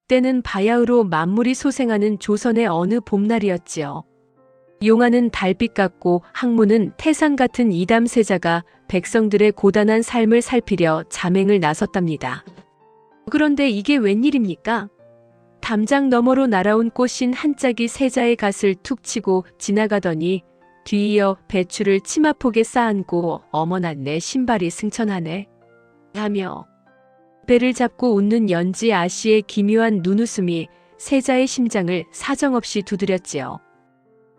때는 바야흐로 만물이 소생하는 조선의 어느 봄날이었지요. 용화는 달빛 같고 항문은 태산 같은 이담세자가 백성들의 고단한 삶을 살피려 자맹을 나섰답니다. 그런데 이게 웬일입니까? 담장 너머로 날아온 꽃신 한 짝이 세자의 갓을 툭 치고 지나가더니 뒤이어 배추를 치마폭에 쌓아안고 어머나 내 신발이 승천하네 하며 배를 잡고 웃는 연지 아씨의 기묘한 눈웃음이 세자의 심장을 사정없이 두드렸지요.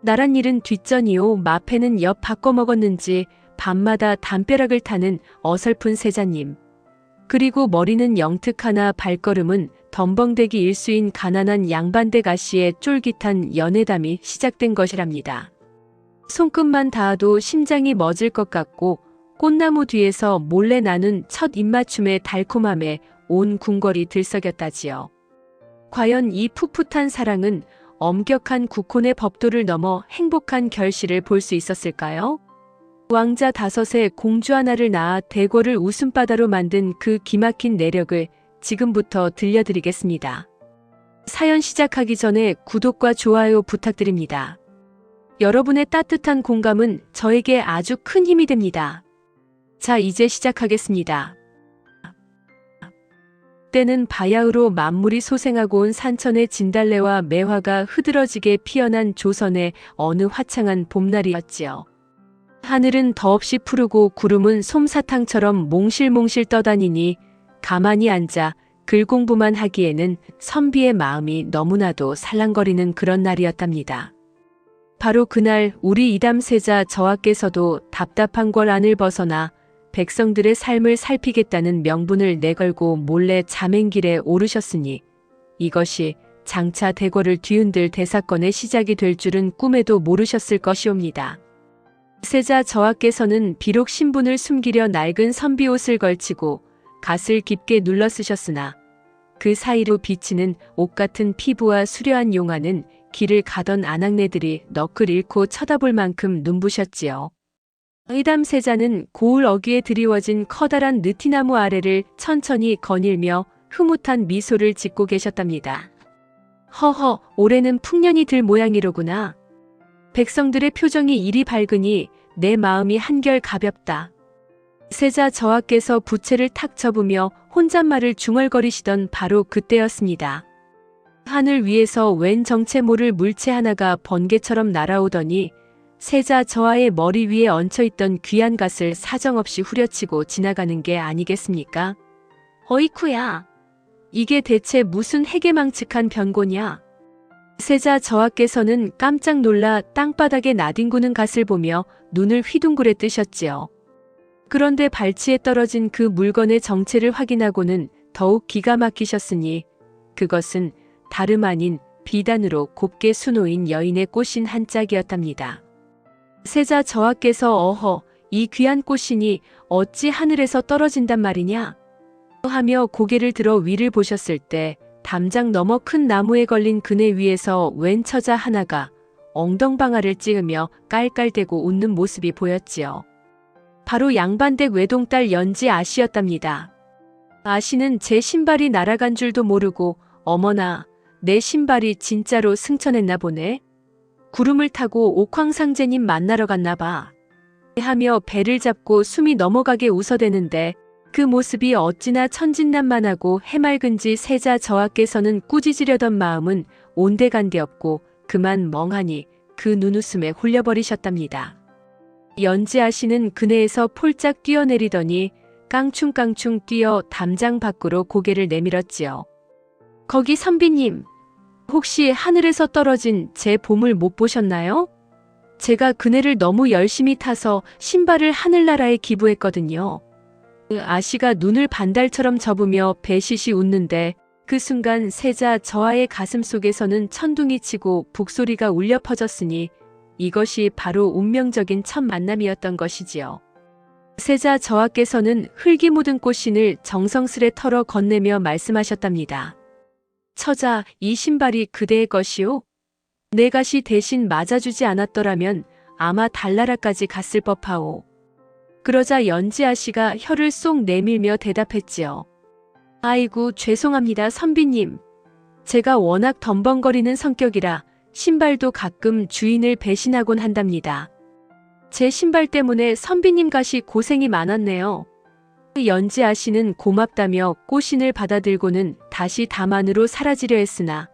나란 일은 뒷전이요 마패는 엿 바꿔먹었는지 밤마다 담벼락을 타는 어설픈 세자님. 그리고 머리는 영특하나 발걸음은 덤벙대기 일수인 가난한 양반댁 아씨의 쫄깃한 연애담이 시작된 것이랍니다. 손끝만 닿아도 심장이 멎을 것 같고 꽃나무 뒤에서 몰래 나는 첫 입맞춤의 달콤함에 온 궁궐이 들썩였다지요. 과연 이 풋풋한 사랑은 엄격한 국혼의 법도를 넘어 행복한 결실을 볼 수 있었을까요? 왕자 5에 공주 하나를 낳아 대궐을 웃음바다로 만든 그 기막힌 내력을 지금부터 들려드리겠습니다. 사연 시작하기 전에 구독과 좋아요 부탁드립니다. 여러분의 따뜻한 공감은 저에게 아주 큰 힘이 됩니다. 자, 이제 시작하겠습니다. 때는 바야흐로 만물이 소생하고 온 산천의 진달래와 매화가 흐드러지게 피어난 조선의 어느 화창한 봄날이었지요. 하늘은 더없이 푸르고 구름은 솜사탕처럼 몽실몽실 떠다니니 가만히 앉아 글 공부만 하기에는 선비의 마음이 너무나도 살랑거리는 그런 날이었답니다. 바로 그날 우리 이담세자 저하께서도 답답한 궐 안을 벗어나 백성들의 삶을 살피겠다는 명분을 내걸고 몰래 자맹길에 오르셨으니 이것이 장차 대궐을 뒤흔들 대사건의 시작이 될 줄은 꿈에도 모르셨을 것이옵니다. 세자 저하께서는 비록 신분을 숨기려 낡은 선비옷을 걸치고 갓을 깊게 눌러 쓰셨으나 그 사이로 비치는 옷 같은 피부와 수려한 용화는 길을 가던 아낙네들이 넋을 잃고 쳐다볼 만큼 눈부셨지요. 이담세자는 고을 어귀에 드리워진 커다란 느티나무 아래를 천천히 거닐며 흐뭇한 미소를 짓고 계셨답니다. 허허, 올해는 풍년이 들 모양이로구나. 백성들의 표정이 이리 밝으니 내 마음이 한결 가볍다. 세자 저하께서 부채를 탁 접으며 혼잣말을 중얼거리시던 바로 그때였습니다. 하늘 위에서 웬 정체 모를 물체 하나가 번개처럼 날아오더니 세자 저하의 머리 위에 얹혀있던 귀한 갓을 사정없이 후려치고 지나가는 게 아니겠습니까? 어이쿠야, 이게 대체 무슨 해괴망측한 변고냐? 세자 저하께서는 깜짝 놀라 땅바닥에 나뒹구는 갓을 보며 눈을 휘둥그레 뜨셨지요. 그런데 발치에 떨어진 그 물건의 정체를 확인하고는 더욱 기가 막히셨으니 그것은 다름 아닌 비단으로 곱게 수놓인 여인의 꽃신 한 짝이었답니다. 세자 저하께서 어허, 이 귀한 꽃신이 어찌 하늘에서 떨어진단 말이냐? 하며 고개를 들어 위를 보셨을 때 담장 너머 큰 나무에 걸린 그네 위에서 웬 처자 하나가 엉덩방아를 찌으며 깔깔대고 웃는 모습이 보였지요. 바로 양반댁 외동딸 연지 아씨였답니다. 아씨는 제 신발이 날아간 줄도 모르고 어머나, 내 신발이 진짜로 승천했나 보네. 구름을 타고 옥황상제님 만나러 갔나 봐. 하며 배를 잡고 숨이 넘어가게 웃어대는데 그 모습이 어찌나 천진난만하고 해맑은지 세자 저하께서는 꾸짖으려던 마음은 온데간데 없고 그만 멍하니 그 눈웃음에 홀려버리셨답니다. 연지 아씨는 그네에서 폴짝 뛰어내리더니 깡충깡충 뛰어 담장 밖으로 고개를 내밀었지요. 거기 선비님, 혹시 하늘에서 떨어진 제 봄을 못 보셨나요? 제가 그네를 너무 열심히 타서 신발을 하늘나라에 기부했거든요. 아씨가 눈을 반달처럼 접으며 배시시 웃는데 그 순간 세자 저하의 가슴 속에서는 천둥이 치고 북소리가 울려 퍼졌으니 이것이 바로 운명적인 첫 만남이었던 것이지요. 세자 저하께서는 흙이 묻은 꽃신을 정성스레 털어 건네며 말씀하셨답니다. 처자, 이 신발이 그대의 것이오? 내 갓이 대신 맞아주지 않았더라면 아마 달나라까지 갔을 법하오. 그러자 연지 아씨가 혀를 쏙 내밀며 대답했지요. 아이고 죄송합니다 선비님. 제가 워낙 덤벙거리는 성격이라 신발도 가끔 주인을 배신하곤 한답니다. 제 신발 때문에 선비님 가시 고생이 많았네요. 연지아 씨는 고맙다며 꽃신을 받아들고는 다시 담 안으로 사라지려 했으나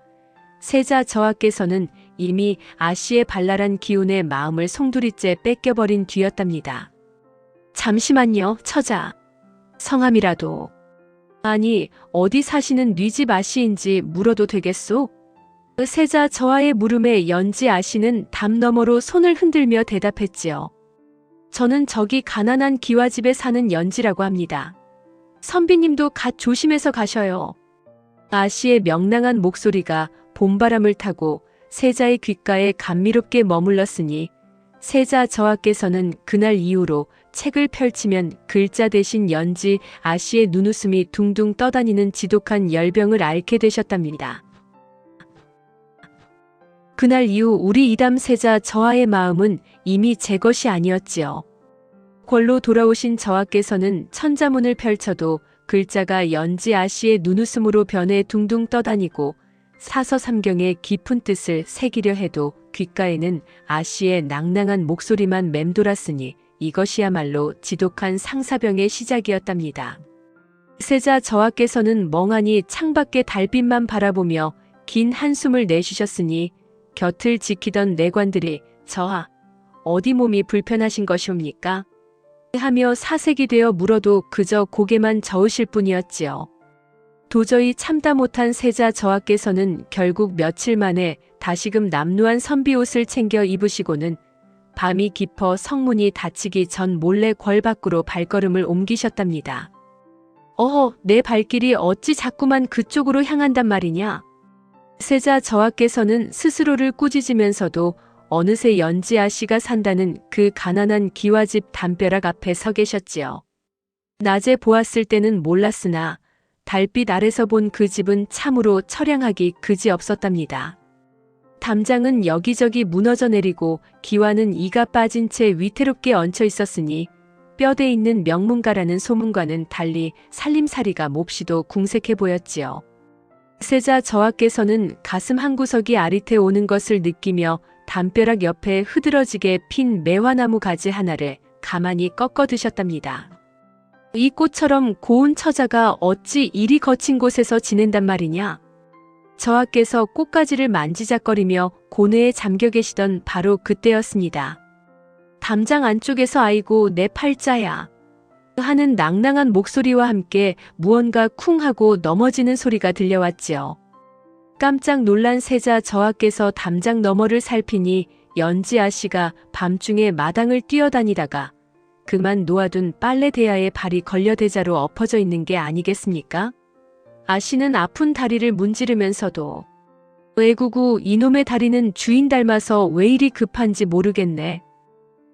세자 저하께서는 이미 아씨의 발랄한 기운에 마음을 송두리째 뺏겨버린 뒤였답니다. 잠시만요, 처자. 성함이라도. 아니, 어디 사시는 뉘집 아씨인지 물어도 되겠소? 세자 저하의 물음에 연지아 씨는 담 너머로 손을 흔들며 대답했지요. 저는 저기 가난한 기와집에 사는 연지라고 합니다. 선비님도 갓 조심해서 가셔요. 아씨의 명랑한 목소리가 봄바람을 타고 세자의 귓가에 감미롭게 머물렀으니 세자 저하께서는 그날 이후로 책을 펼치면 글자 대신 연지 아씨의 눈웃음이 둥둥 떠다니는 지독한 열병을 앓게 되셨답니다. 그날 이후 우리 이담 세자 저하의 마음은 이미 제 것이 아니었지요. 궐로 돌아오신 저하께서는 천자문을 펼쳐도 글자가 연지 아씨의 눈웃음으로 변해 둥둥 떠다니고 사서삼경의 깊은 뜻을 새기려 해도 귓가에는 아씨의 낭낭한 목소리만 맴돌았으니 이것이야말로 지독한 상사병의 시작이었답니다. 세자 저하께서는 멍하니 창밖의 달빛만 바라보며 긴 한숨을 내쉬셨으니 곁을 지키던 내관들이 저하, 어디 몸이 불편하신 것이옵니까? 하며 사색이 되어 물어도 그저 고개만 저으실 뿐이었지요. 도저히 참다 못한 세자 저하께서는 결국 며칠 만에 다시금 남루한 선비옷을 챙겨 입으시고는 밤이 깊어 성문이 닫히기 전 몰래 궐 밖으로 발걸음을 옮기셨답니다. 어허, 내 발길이 어찌 자꾸만 그쪽으로 향한단 말이냐? 세자 저하께서는 스스로를 꾸짖으면서도 어느새 연지아 씨가 산다는 그 가난한 기와집 담벼락 앞에 서 계셨지요. 낮에 보았을 때는 몰랐으나 달빛 아래서 본 그 집은 참으로 처량하기 그지없었답니다. 담장은 여기저기 무너져 내리고 기와는 이가 빠진 채 위태롭게 얹혀 있었으니 뼈대 있는 명문가라는 소문과는 달리 살림살이가 몹시도 궁색해 보였지요. 세자 저하께서는 가슴 한구석이 아릿해 오는 것을 느끼며 담벼락 옆에 흐드러지게 핀 매화나무 가지 하나를 가만히 꺾어 드셨답니다. 이 꽃처럼 고운 처자가 어찌 이리 거친 곳에서 지낸단 말이냐? 저하께서 꽃가지를 만지작거리며 고뇌에 잠겨 계시던 바로 그때였습니다. 담장 안쪽에서 아이고 내 팔자야 하는 낭낭한 목소리와 함께 무언가 쿵 하고 넘어지는 소리가 들려왔지요. 깜짝 놀란 세자 저하께서 담장 너머를 살피니 연지아 씨가 밤중에 마당을 뛰어다니다가 그만 놓아둔 빨래 대야에 발이 걸려 대자로 엎어져 있는 게 아니겠습니까? 아씨는 아픈 다리를 문지르면서도 외구구 이놈의 다리는 주인 닮아서 왜 이리 급한지 모르겠네.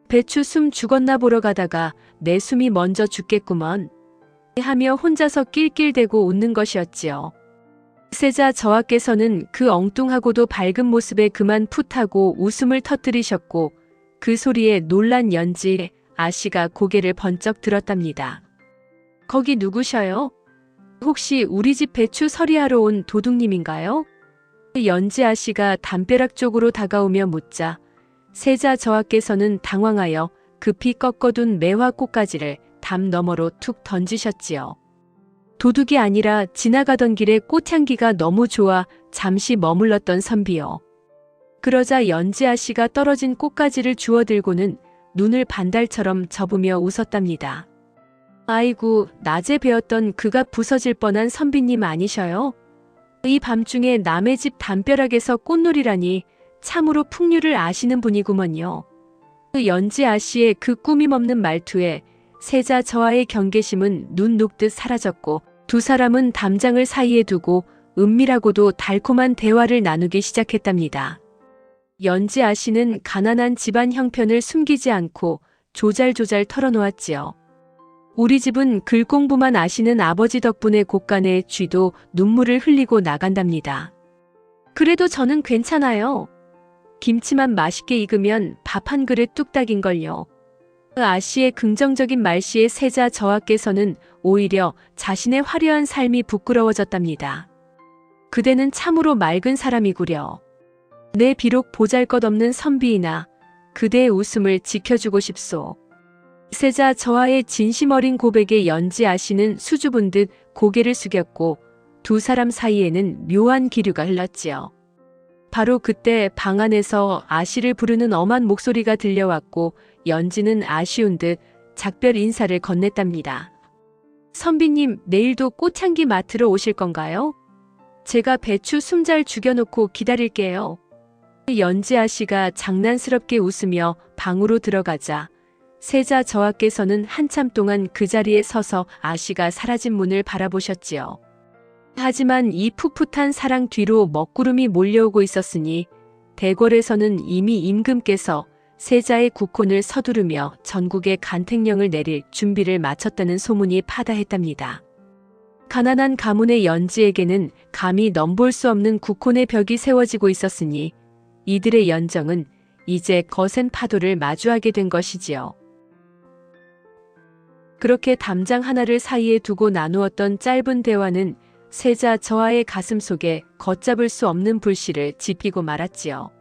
배추 숨 죽었나 보러 가다가 내 숨이 먼저 죽겠구먼. 하며 혼자서 낄낄대고 웃는 것이었지요. 세자 저하께서는 그 엉뚱하고도 밝은 모습에 그만 풋하고 웃음을 터뜨리셨고 그 소리에 놀란 연지 아씨가 고개를 번쩍 들었답니다. 거기 누구셔요? 혹시 우리 집 배추 서리하러 온 도둑님인가요? 연지 아씨가 담벼락 쪽으로 다가오며 묻자 세자 저하께서는 당황하여 급히 꺾어둔 매화 꽃가지를 담 너머로 툭 던지셨지요. 도둑이 아니라 지나가던 길에 꽃향기가 너무 좋아 잠시 머물렀던 선비요. 그러자 연지아 씨가 떨어진 꽃가지를 주워들고는 눈을 반달처럼 접으며 웃었답니다. 아이고, 낮에 배웠던 그가 부서질 뻔한 선비님 아니셔요? 이 밤중에 남의 집 담벼락에서 꽃놀이라니 참으로 풍류를 아시는 분이구먼요. 연지아 씨의 그 꾸밈 없는 말투에 세자 저하의 경계심은 눈 녹듯 사라졌고 두 사람은 담장을 사이에 두고 은밀하고도 달콤한 대화를 나누기 시작했답니다. 연지아 씨는 가난한 집안 형편을 숨기지 않고 조잘조잘 털어놓았지요. 우리 집은 글 공부만 아시는 아버지 덕분에 곳간에 쥐도 눈물을 흘리고 나간답니다. 그래도 저는 괜찮아요. 김치만 맛있게 익으면 밥 한 그릇 뚝딱인걸요. 아씨의 긍정적인 말씨에 세자 저하께서는 오히려 자신의 화려한 삶이 부끄러워졌답니다. 그대는 참으로 맑은 사람이구려. 내 비록 보잘것없는 선비이나 그대의 웃음을 지켜주고 싶소. 세자 저하의 진심 어린 고백에 연지 아씨는 수줍은 듯 고개를 숙였고 두 사람 사이에는 묘한 기류가 흘렀지요. 바로 그때 방 안에서 아씨를 부르는 엄한 목소리가 들려왔고 연지는 아쉬운 듯 작별 인사를 건넸답니다. 선비님, 내일도 꽃향기 맡으러 오실 건가요? 제가 배추 숨잘 죽여놓고 기다릴게요. 연지 아씨가 장난스럽게 웃으며 방으로 들어가자 세자 저하께서는 한참 동안 그 자리에 서서 아씨가 사라진 문을 바라보셨지요. 하지만 이 풋풋한 사랑 뒤로 먹구름이 몰려오고 있었으니 대궐에서는 이미 임금께서 세자의 국혼을 서두르며 전국에 간택령을 내릴 준비를 마쳤다는 소문이 파다했답니다. 가난한 가문의 연지에게는 감히 넘볼 수 없는 국혼의 벽이 세워지고 있었으니 이들의 연정은 이제 거센 파도를 마주하게 된 것이지요. 그렇게 담장 하나를 사이에 두고 나누었던 짧은 대화는 세자 저하의 가슴 속에 걷잡을 수 없는 불씨를 지피고 말았지요.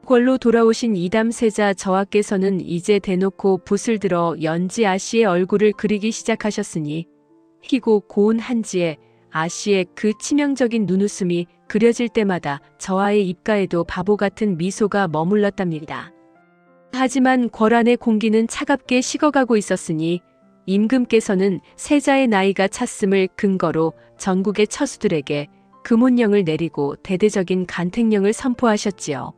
궐로 돌아오신 이담 세자 저하께서는 이제 대놓고 붓을 들어 연지 아씨의 얼굴을 그리기 시작하셨으니 희고 고운 한지에 아씨의 그 치명적인 눈웃음이 그려질 때마다 저하의 입가에도 바보 같은 미소가 머물렀답니다. 하지만 궐 안의 공기는 차갑게 식어가고 있었으니 임금께서는 세자의 나이가 찼음을 근거로 전국의 처수들에게 금혼령을 내리고 대대적인 간택령을 선포하셨지요.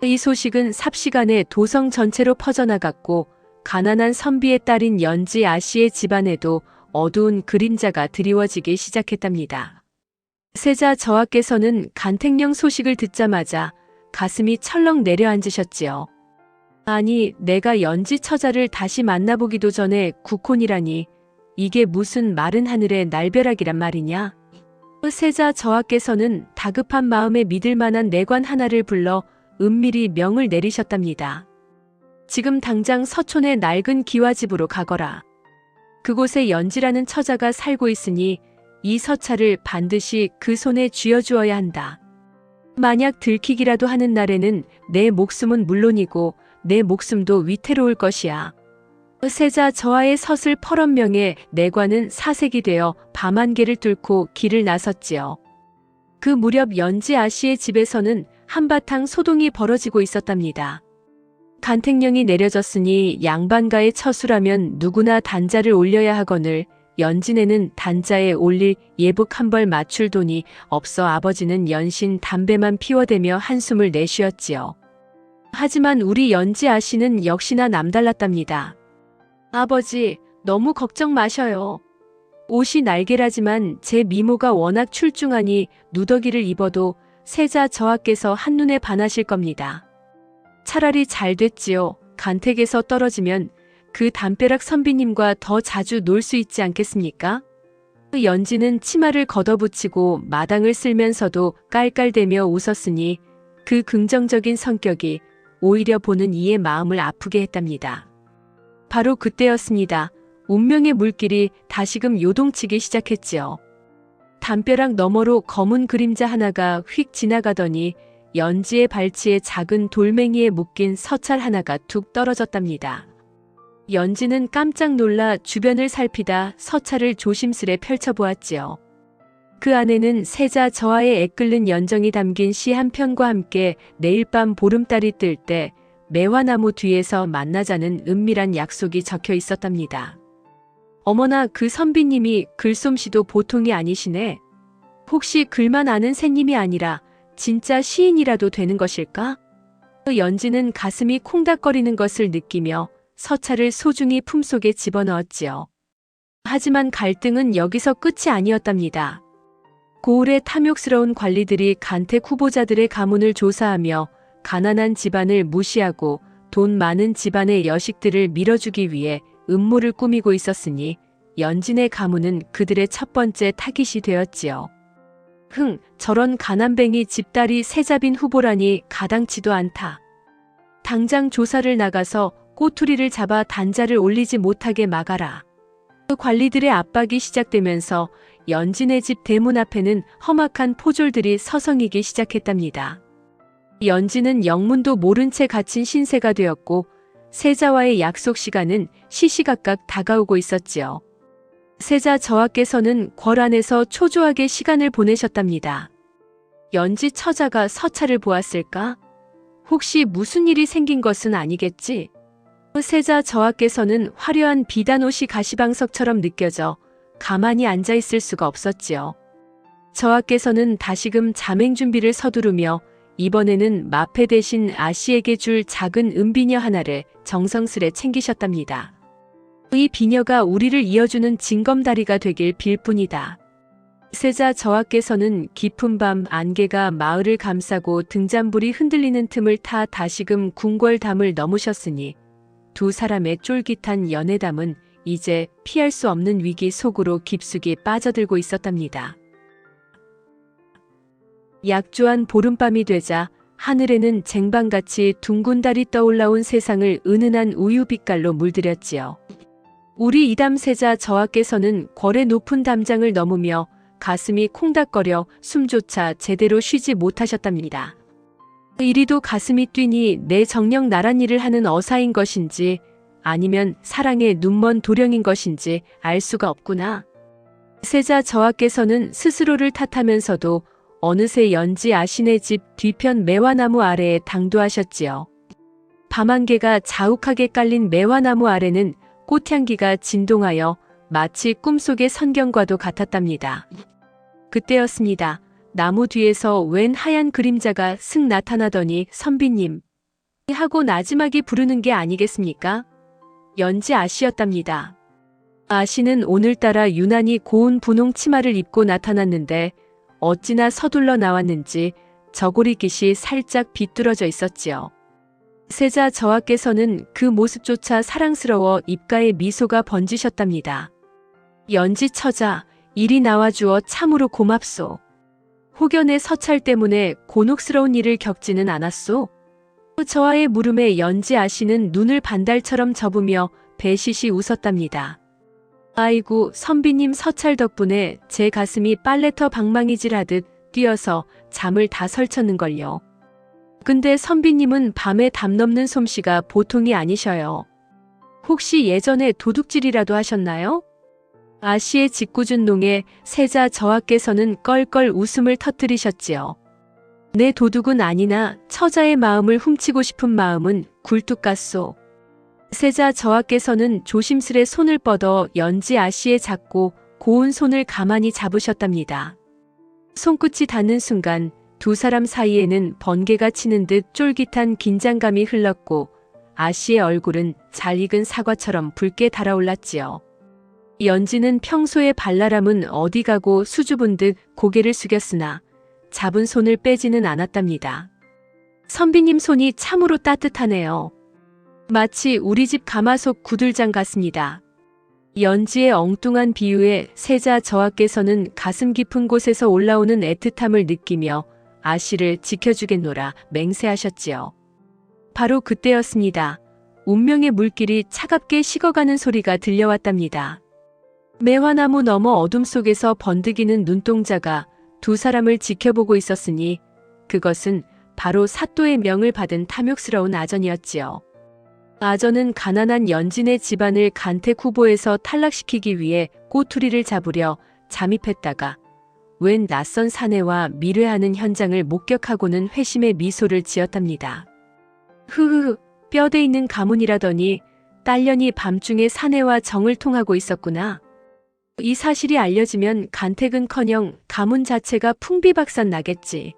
이 소식은 삽시간에 도성 전체로 퍼져나갔고 가난한 선비의 딸인 연지 아씨의 집안에도 어두운 그림자가 드리워지기 시작했답니다. 세자 저하께서는 간택령 소식을 듣자마자 가슴이 철렁 내려앉으셨지요. 아니, 내가 연지 처자를 다시 만나보기도 전에 국혼이라니 이게 무슨 마른 하늘의 날벼락이란 말이냐? 세자 저하께서는 다급한 마음에 믿을 만한 내관 하나를 불러 은밀히 명을 내리셨답니다. 지금 당장 서촌의 낡은 기와집으로 가거라. 그곳에 연지라는 처자가 살고 있으니 이 서찰을 반드시 그 손에 쥐어주어야 한다. 만약 들키기라도 하는 날에는 내 목숨은 물론이고 내 목숨도 위태로울 것이야. 세자 저하의 서슬 퍼런명에 내관은 사색이 되어 밤안개를 뚫고 길을 나섰지요. 그 무렵 연지 아씨의 집에서는 한바탕 소동이 벌어지고 있었답니다. 간택령이 내려졌으니 양반가의 처수라면 누구나 단자를 올려야 하거늘 연진에는 단자에 올릴 예복 한 벌 맞출 돈이 없어 아버지는 연신 담배만 피워대며 한숨을 내쉬었지요. 하지만 우리 연지 아씨는 역시나 남달랐답니다. 아버지, 너무 걱정 마셔요. 옷이 날개라지만 제 미모가 워낙 출중하니 누더기를 입어도 세자 저하께서 한눈에 반하실 겁니다. 차라리 잘 됐지요. 간택에서 떨어지면 그 담벼락 선비님과 더 자주 놀 수 있지 않겠습니까? 연지는 치마를 걷어붙이고 마당을 쓸면서도 깔깔대며 웃었으니 그 긍정적인 성격이 오히려 보는 이의 마음을 아프게 했답니다. 바로 그때였습니다. 운명의 물길이 다시금 요동치기 시작했지요. 담벼락 너머로 검은 그림자 하나가 휙 지나가더니 연지의 발치에 작은 돌멩이에 묶인 서찰 하나가 툭 떨어졌답니다. 연지는 깜짝 놀라 주변을 살피다 서찰을 조심스레 펼쳐보았지요. 그 안에는 세자 저하의 애끓는 연정이 담긴 시 한 편과 함께 내일 밤 보름달이 뜰 때 매화나무 뒤에서 만나자는 은밀한 약속이 적혀 있었답니다. 어머나, 그 선비님이 글솜씨도 보통이 아니시네. 혹시 글만 아는 새님이 아니라 진짜 시인이라도 되는 것일까? 연지는 가슴이 콩닥거리는 것을 느끼며 서찰을 소중히 품속에 집어넣었지요. 하지만 갈등은 여기서 끝이 아니었답니다. 고을의 탐욕스러운 관리들이 간택 후보자들의 가문을 조사하며 가난한 집안을 무시하고 돈 많은 집안의 여식들을 밀어주기 위해 음모를 꾸미고 있었으니 연진의 가문은 그들의 첫 번째 타깃이 되었지요. 저런 가난뱅이 집딸이 세자빈 후보라니 가당치도 않다. 당장 조사를 나가서 꼬투리를 잡아 단자를 올리지 못하게 막아라. 그 관리들의 압박이 시작되면서 연진의 집 대문 앞에는 험악한 포졸들이 서성이기 시작했답니다. 연진은 영문도 모른 채 갇힌 신세가 되었고 세자와의 약속 시간은 시시각각 다가오고 있었지요. 세자 저하께서는 궐 안에서 초조하게 시간을 보내셨답니다. 연지 처자가 서차를 보았을까? 혹시 무슨 일이 생긴 것은 아니겠지? 세자 저하께서는 화려한 비단옷이 가시방석처럼 느껴져 가만히 앉아 있을 수가 없었지요. 저하께서는 다시금 자맹 준비를 서두르며 이번에는 마패 대신 아씨에게 줄 작은 은비녀 하나를 정성스레 챙기셨답니다. 이 비녀가 우리를 이어주는 징검다리가 되길 빌 뿐이다. 세자 저하께서는 깊은 밤 안개가 마을을 감싸고 등잔불이 흔들리는 틈을 타 다시금 궁궐담을 넘으셨으니 두 사람의 쫄깃한 연애담은 이제 피할 수 없는 위기 속으로 깊숙이 빠져들고 있었답니다. 약조한 보름밤이 되자 하늘에는 쟁반같이 둥근 달이 떠올라온 세상을 은은한 우유빛깔로 물들였지요. 우리 이담 세자 저하께서는 궐의 높은 담장을 넘으며 가슴이 콩닥거려 숨조차 제대로 쉬지 못하셨답니다. 이리도 가슴이 뛰니 내 정녕 나란 일을 하는 어사인 것인지 아니면 사랑의 눈먼 도령인 것인지 알 수가 없구나. 세자 저하께서는 스스로를 탓하면서도 어느새 연지 아신의 집 뒤편 매화나무 아래에 당도하셨지요. 밤안개가 자욱하게 깔린 매화나무 아래는 꽃향기가 진동하여 마치 꿈속의 선경과도 같았답니다. 그때였습니다. 나무 뒤에서 웬 하얀 그림자가 슥 나타나더니 선비님 하고 나지막이 부르는 게 아니겠습니까? 연지 아씨였답니다. 아씨는 오늘따라 유난히 고운 분홍 치마를 입고 나타났는데 어찌나 서둘러 나왔는지 저고리깃이 살짝 비뚤어져 있었지요. 세자 저하께서는 그 모습조차 사랑스러워 입가에 미소가 번지셨답니다. 연지 처자, 이리 나와주어 참으로 고맙소. 혹연의 서찰 때문에 곤혹스러운 일을 겪지는 않았소? 저하의 물음에 연지 아씨는 눈을 반달처럼 접으며 배시시 웃었답니다. 아이고, 선비님 서찰 덕분에 제 가슴이 빨래터 방망이질하듯 뛰어서 잠을 다 설쳤는걸요. 근데 선비님은 밤에 담 넘는 솜씨가 보통이 아니셔요. 혹시 예전에 도둑질이라도 하셨나요? 아씨의 짓궂은 농에 세자 저하께서는 껄껄 웃음을 터뜨리셨지요. 내 도둑은 아니나 처자의 마음을 훔치고 싶은 마음은 굴뚝 같소. 세자 저하께서는 조심스레 손을 뻗어 연지 아씨의 작고 고운 손을 가만히 잡으셨답니다. 손끝이 닿는 순간 두 사람 사이에는 번개가 치는 듯 쫄깃한 긴장감이 흘렀고 아씨의 얼굴은 잘 익은 사과처럼 붉게 달아올랐지요. 연지는 평소의 발랄함은 어디 가고 수줍은 듯 고개를 숙였으나 잡은 손을 빼지는 않았답니다. 선비님 손이 참으로 따뜻하네요. 마치 우리 집 가마솥 구들장 같습니다. 연지의 엉뚱한 비유에 세자 저하께서는 가슴 깊은 곳에서 올라오는 애틋함을 느끼며 아씨를 지켜주겠노라 맹세하셨지요. 바로 그때였습니다. 운명의 물길이 차갑게 식어가는 소리가 들려왔답니다. 매화나무 너머 어둠 속에서 번득이는 눈동자가 두 사람을 지켜보고 있었으니 그것은 바로 사또의 명을 받은 탐욕스러운 아전이었지요. 아전은 가난한 연진의 집안을 간택 후보에서 탈락시키기 위해 꼬투리를 잡으려 잠입했다가 웬 낯선 사내와 미뢰하는 현장을 목격하고는 회심의 미소를 지었답니다. 흐흐, 뼈대 있는 가문이라더니 딸년이 밤중에 사내와 정을 통하고 있었구나. 이 사실이 알려지면 간택은커녕 가문 자체가 풍비박산 나겠지.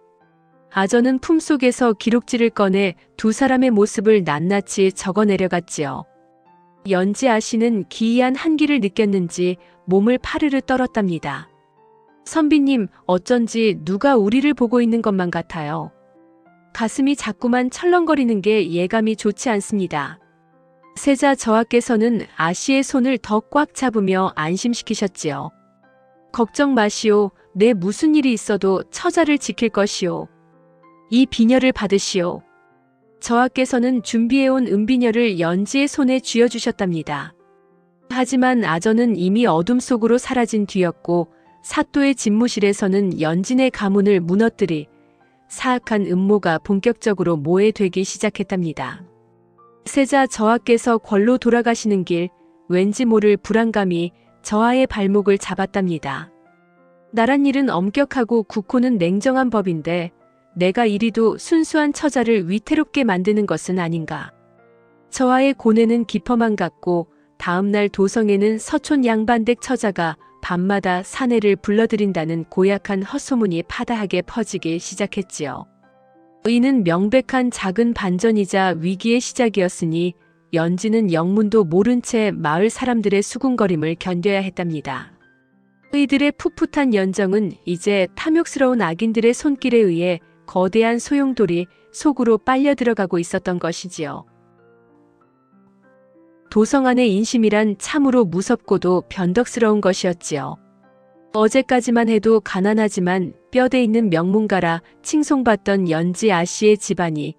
아전은 품속에서 기록지를 꺼내 두 사람의 모습을 낱낱이 적어내려갔지요. 연지 아씨는 기이한 한기를 느꼈는지 몸을 파르르 떨었답니다. 선비님, 어쩐지 누가 우리를 보고 있는 것만 같아요. 가슴이 자꾸만 철렁거리는 게 예감이 좋지 않습니다. 세자 저하께서는 아씨의 손을 더 꽉 잡으며 안심시키셨지요. 걱정 마시오. 내 무슨 일이 있어도 처자를 지킬 것이오. 이 비녀를 받으시오. 저하께서는 준비해온 은비녀를 연지의 손에 쥐어주셨답니다. 하지만 아전은 이미 어둠 속으로 사라진 뒤였고 사또의 집무실에서는 연진의 가문을 무너뜨리 사악한 음모가 본격적으로 모해되기 시작했답니다. 세자 저하께서 궐로 돌아가시는 길 왠지 모를 불안감이 저하의 발목을 잡았답니다. 나란 일은 엄격하고 국호는 냉정한 법인데 내가 이리도 순수한 처자를 위태롭게 만드는 것은 아닌가. 저하의 고뇌는 깊어만 갔고 다음날 도성에는 서촌 양반댁 처자가 밤마다 사내를 불러들인다는 고약한 헛소문이 파다하게 퍼지기 시작했지요. 이는 명백한 작은 반전이자 위기의 시작이었으니 연진은 영문도 모른 채 마을 사람들의 수군거림을 견뎌야 했답니다. 이들의 풋풋한 연정은 이제 탐욕스러운 악인들의 손길에 의해 거대한 소용돌이 속으로 빨려 들어가고 있었던 것이지요. 도성 안의 인심이란 참으로 무섭고도 변덕스러운 것이었지요. 어제까지만 해도 가난하지만 뼈대 있는 명문가라 칭송받던 연지 아씨의 집안이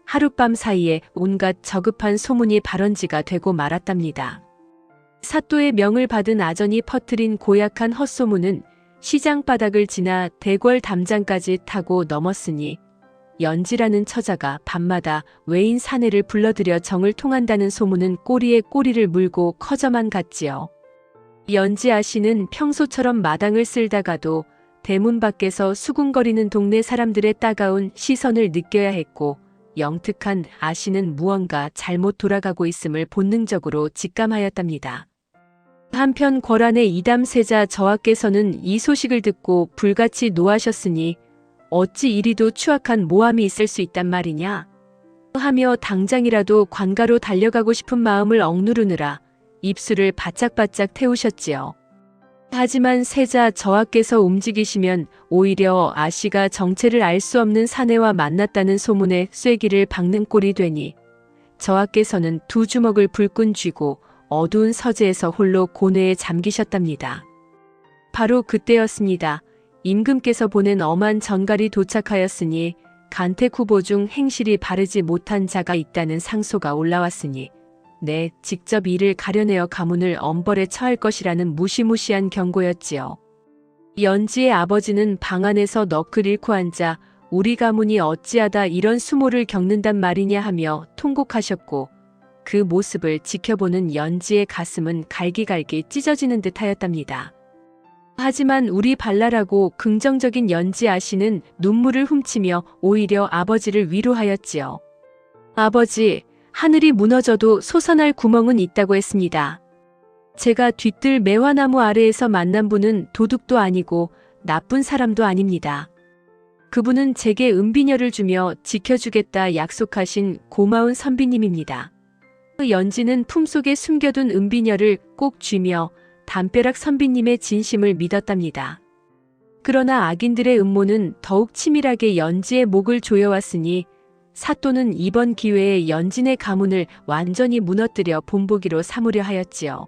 하룻밤 사이에 온갖 저급한 소문이 발원지가 되고 말았답니다. 사또의 명을 받은 아전이 퍼뜨린 고약한 헛소문은 시장 바닥을 지나 대궐 담장까지 타고 넘었으니 연지라는 처자가 밤마다 외인 사내를 불러들여 정을 통한다는 소문은 꼬리에 꼬리를 물고 커져만 갔지요. 연지 아씨는 평소처럼 마당을 쓸다가도 대문 밖에서 수군거리는 동네 사람들의 따가운 시선을 느껴야 했고 영특한 아씨는 무언가 잘못 돌아가고 있음을 본능적으로 직감하였답니다. 한편 궐안의 이담세자 저하께서는 이 소식을 듣고 불같이 노하셨으니 어찌 이리도 추악한 모함이 있을 수 있단 말이냐 하며 당장이라도 관가로 달려가고 싶은 마음을 억누르느라 입술을 바짝바짝 태우셨지요. 하지만 세자 저하께서 움직이시면 오히려 아씨가 정체를 알 수 없는 사내와 만났다는 소문에 쐐기를 박는 꼴이 되니 저하께서는 두 주먹을 불끈 쥐고 어두운 서재에서 홀로 고뇌에 잠기셨답니다. 바로 그때였습니다. 임금께서 보낸 엄한 전갈이 도착하였으니 간택 후보 중 행실이 바르지 못한 자가 있다는 상소가 올라왔으니 직접 이를 가려내어 가문을 엄벌에 처할 것이라는 무시무시한 경고였지요. 연지의 아버지는 방 안에서 넋을 잃고 앉아 우리 가문이 어찌하다 이런 수모를 겪는단 말이냐 하며 통곡하셨고 그 모습을 지켜보는 연지의 가슴은 갈기갈기 찢어지는 듯 하였답니다. 하지만 우리 발랄하고 긍정적인 연지 아씨는 눈물을 훔치며 오히려 아버지를 위로하였지요. 아버지, 하늘이 무너져도 솟아날 구멍은 있다고 했습니다. 제가 뒤뜰 매화나무 아래에서 만난 분은 도둑도 아니고 나쁜 사람도 아닙니다. 그분은 제게 은비녀를 주며 지켜주겠다 약속하신 고마운 선비님입니다. 연지는 품속에 숨겨둔 은비녀를 꼭 쥐며 담벼락 선비님의 진심을 믿었답니다. 그러나 악인들의 음모는 더욱 치밀하게 연지의 목을 조여왔으니 사또는 이번 기회에 연진의 가문을 완전히 무너뜨려 본보기로 삼으려 하였지요.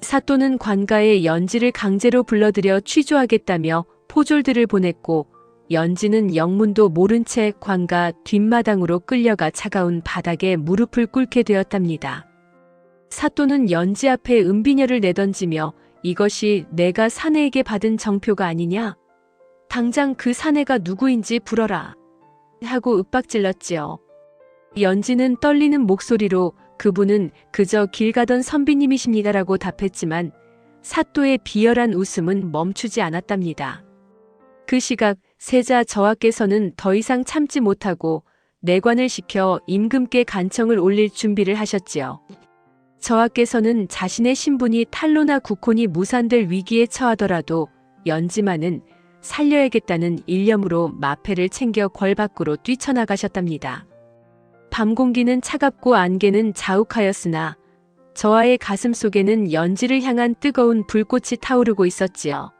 사또는 관가에 연지를 강제로 불러들여 취조하겠다며 포졸들을 보냈고 연지는 영문도 모른 채 관가 뒷마당으로 끌려가 차가운 바닥에 무릎을 꿇게 되었답니다. 사또는 연지 앞에 은비녀를 내던지며 이것이 내가 사내에게 받은 정표가 아니냐? 당장 그 사내가 누구인지 불어라. 하고 윽박질렀지요. 연지는 떨리는 목소리로 그분은 그저 길 가던 선비님이십니다라고 답했지만 사또의 비열한 웃음은 멈추지 않았답니다. 그 시각 세자 저하께서는 더 이상 참지 못하고 내관을 시켜 임금께 간청을 올릴 준비를 하셨지요. 저하께서는 자신의 신분이 탄로나 국혼이 무산될 위기에 처하더라도 연지만은 살려야겠다는 일념으로 마패를 챙겨 궐 밖으로 뛰쳐나가셨답니다. 밤 공기는 차갑고 안개는 자욱하였으나 저하의 가슴 속에는 연지를 향한 뜨거운 불꽃이 타오르고 있었지요.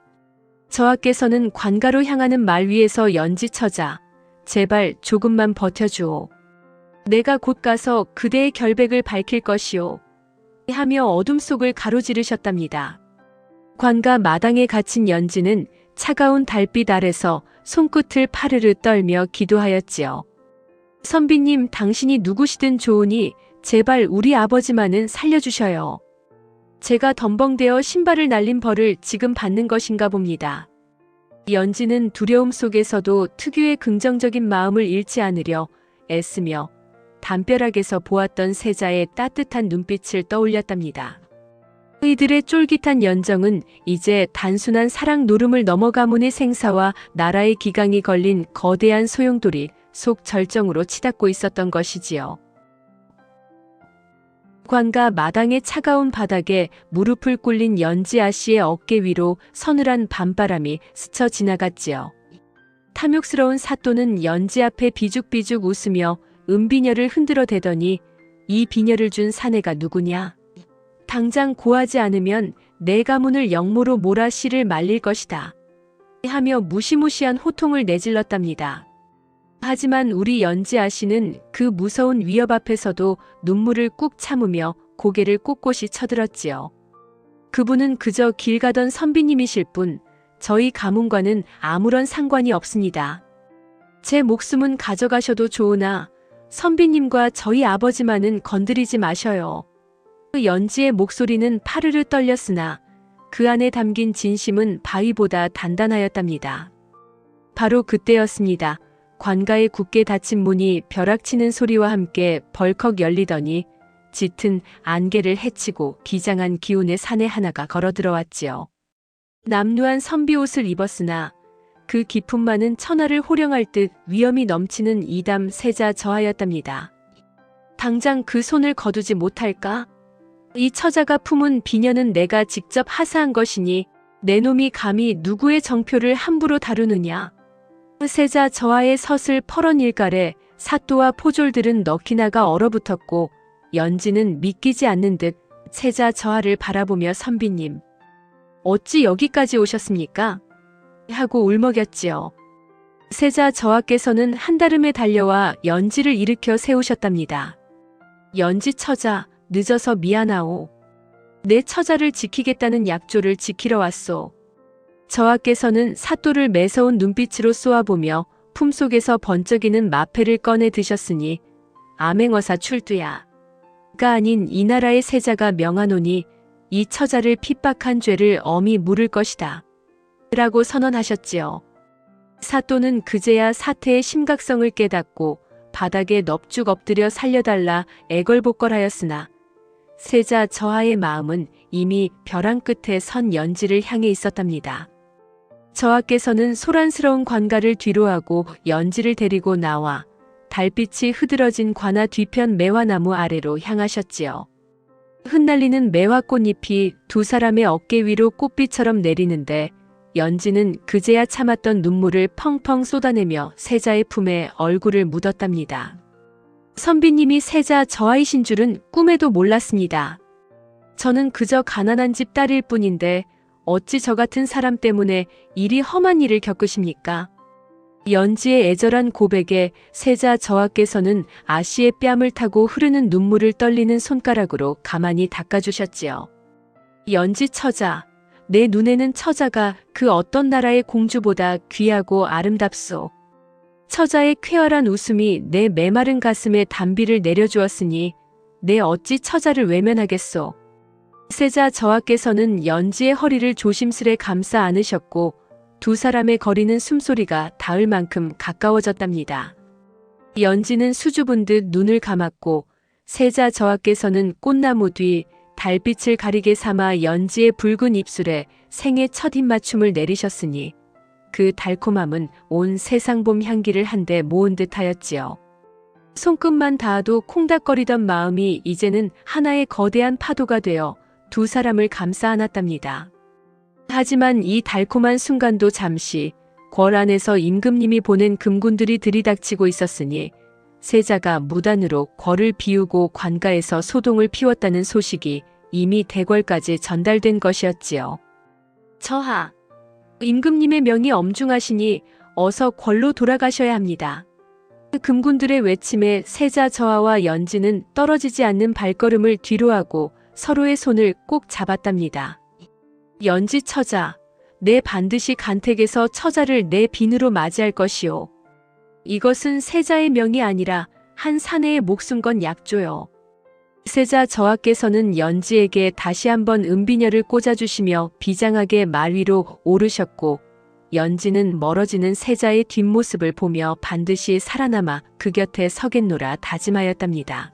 저하께서는 관가로 향하는 말 위에서 연지 처자, 제발 조금만 버텨주오. 내가 곧 가서 그대의 결백을 밝힐 것이오. 하며 어둠 속을 가로지르셨답니다. 관가 마당에 갇힌 연지는 차가운 달빛 아래서 손끝을 파르르 떨며 기도하였지요. 선비님, 당신이 누구시든 좋으니 제발 우리 아버지만은 살려주셔요. 제가 덤벙대어 신발을 날린 벌을 지금 받는 것인가 봅니다. 연지는 두려움 속에서도 특유의 긍정적인 마음을 잃지 않으려 애쓰며 담벼락에서 보았던 세자의 따뜻한 눈빛을 떠올렸답니다. 이들의 쫄깃한 연정은 이제 단순한 사랑 노름을 넘어 가문의 생사와 나라의 기강이 걸린 거대한 소용돌이 속 절정으로 치닫고 있었던 것이지요. 관가 마당의 차가운 바닥에 무릎을 꿇린 연지 아씨의 어깨 위로 서늘한 밤바람이 스쳐 지나갔지요. 탐욕스러운 사또는 연지 앞에 비죽비죽 웃으며 은비녀를 흔들어 대더니 이 비녀를 준 사내가 누구냐? 당장 고하지 않으면 내 가문을 영모로 몰아 씨를 말릴 것이다. 하며 무시무시한 호통을 내질렀답니다. 하지만 우리 연지 아씨는 그 무서운 위협 앞에서도 눈물을 꾹 참으며 고개를 꼿꼿이 쳐들었지요. 그분은 그저 길 가던 선비님이실 뿐 저희 가문과는 아무런 상관이 없습니다. 제 목숨은 가져가셔도 좋으나 선비님과 저희 아버지만은 건드리지 마셔요. 연지의 목소리는 파르르 떨렸으나 그 안에 담긴 진심은 바위보다 단단하였답니다. 바로 그때였습니다. 관가의 굳게 닫힌 문이 벼락치는 소리와 함께 벌컥 열리더니 짙은 안개를 헤치고 기장한 기운의 사내 하나가 걸어 들어왔지요. 남루한 선비 옷을 입었으나 그 기품만은 천하를 호령할 듯 위엄이 넘치는 이담 세자 저하였답니다. 당장 그 손을 거두지 못할까? 이 처자가 품은 비녀는 내가 직접 하사한 것이니 내 놈이 감히 누구의 정표를 함부로 다루느냐? 세자 저하의 섯을 펄언 일갈에 사또와 포졸들은 넋이나가 얼어붙었고 연지는 믿기지 않는 듯 세자 저하를 바라보며 선비님, 어찌 여기까지 오셨습니까? 하고 울먹였지요. 세자 저하께서는 한달음에 달려와 연지를 일으켜 세우셨답니다. 연지 처자, 늦어서 미안하오. 내 처자를 지키겠다는 약조를 지키러 왔소. 저하께서는 사또를 매서운 눈빛으로 쏘아보며 품속에서 번쩍이는 마패를 꺼내 드셨으니 암행어사 출두야. 가 아닌 이 나라의 세자가 명하노니 이 처자를 핍박한 죄를 엄히 물을 것이다. 라고 선언하셨지요. 사또는 그제야 사태의 심각성을 깨닫고 바닥에 넙죽 엎드려 살려달라 애걸복걸하였으나 세자 저하의 마음은 이미 벼랑 끝에 선 연지를 향해 있었답니다. 저하께서는 소란스러운 관가를 뒤로하고 연지를 데리고 나와 달빛이 흐드러진 관아 뒤편 매화나무 아래로 향하셨지요. 흩날리는 매화 꽃잎이 두 사람의 어깨 위로 꽃비처럼 내리는데 연지는 그제야 참았던 눈물을 펑펑 쏟아내며 세자의 품에 얼굴을 묻었답니다. 선비님이 세자 저하이신 줄은 꿈에도 몰랐습니다. 저는 그저 가난한 집 딸일 뿐인데 어찌 저 같은 사람 때문에 이리 험한 일을 겪으십니까? 연지의 애절한 고백에 세자 저하께서는 아씨의 뺨을 타고 흐르는 눈물을 떨리는 손가락으로 가만히 닦아주셨지요. 연지 처자, 내 눈에는 처자가 그 어떤 나라의 공주보다 귀하고 아름답소. 처자의 쾌활한 웃음이 내 메마른 가슴에 단비를 내려주었으니 내 어찌 처자를 외면하겠소. 세자 저하께서는 연지의 허리를 조심스레 감싸 안으셨고 두 사람의 거리는 숨소리가 닿을 만큼 가까워졌답니다. 연지는 수줍은 듯 눈을 감았고 세자 저하께서는 꽃나무 뒤 달빛을 가리게 삼아 연지의 붉은 입술에 생애 첫 입맞춤을 내리셨으니 그 달콤함은 온 세상 봄 향기를 한데 모은 듯하였지요. 손끝만 닿아도 콩닥거리던 마음이 이제는 하나의 거대한 파도가 되어 두 사람을 감싸 안았답니다. 하지만 이 달콤한 순간도 잠시 궐 안에서 임금님이 보낸 금군들이 들이닥치고 있었으니 세자가 무단으로 궐을 비우고 관가에서 소동을 피웠다는 소식이 이미 대궐까지 전달된 것이었지요. 저하, 임금님의 명이 엄중하시니 어서 궐로 돌아가셔야 합니다. 금군들의 외침에 세자 저하와 연지는 떨어지지 않는 발걸음을 뒤로하고 서로의 손을 꼭 잡았답니다. 연지 처자, 내 반드시 간택에서 처자를 내 빈으로 맞이할 것이오. 이것은 세자의 명이 아니라 한 사내의 목숨 건 약조요. 세자 저하께서는 연지에게 다시 한번 은비녀를 꽂아주시며 비장하게 말 위로 오르셨고, 연지는 멀어지는 세자의 뒷모습을 보며 반드시 살아남아 그 곁에 서겠노라 다짐하였답니다.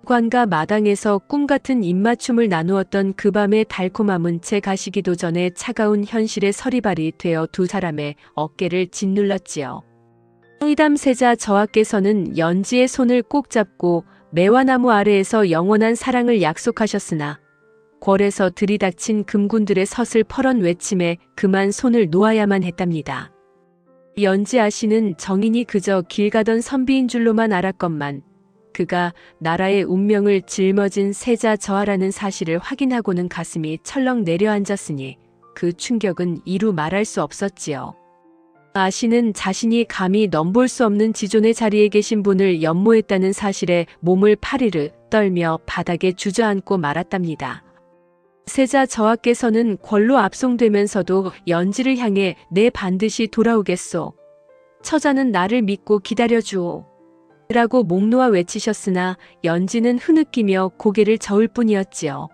관가 마당에서 꿈같은 입맞춤을 나누었던 그 밤의 달콤함은 채 가시기도 전에 차가운 현실의 서리발이 되어 두 사람의 어깨를 짓눌렀지요. 의담 세자 저하께서는 연지의 손을 꼭 잡고 매화나무 아래에서 영원한 사랑을 약속하셨으나 궐에서 들이닥친 금군들의 서슬퍼런 외침에 그만 손을 놓아야만 했답니다. 연지 아씨는 정인이 그저 길 가던 선비인 줄로만 알았건만 그가 나라의 운명을 짊어진 세자 저하라는 사실을 확인하고는 가슴이 철렁 내려앉았으니 그 충격은 이루 말할 수 없었지요. 아씨는 자신이 감히 넘볼 수 없는 지존의 자리에 계신 분을 연모했다는 사실에 몸을 파리르 떨며 바닥에 주저앉고 말았답니다. 세자 저하께서는 궐로 압송되면서도 연지를 향해 내 반드시 돌아오겠소. 처자는 나를 믿고 기다려주오. 라고 목 놓아 외치셨으나 연지는 흐느끼며 고개를 저을 뿐이었지요.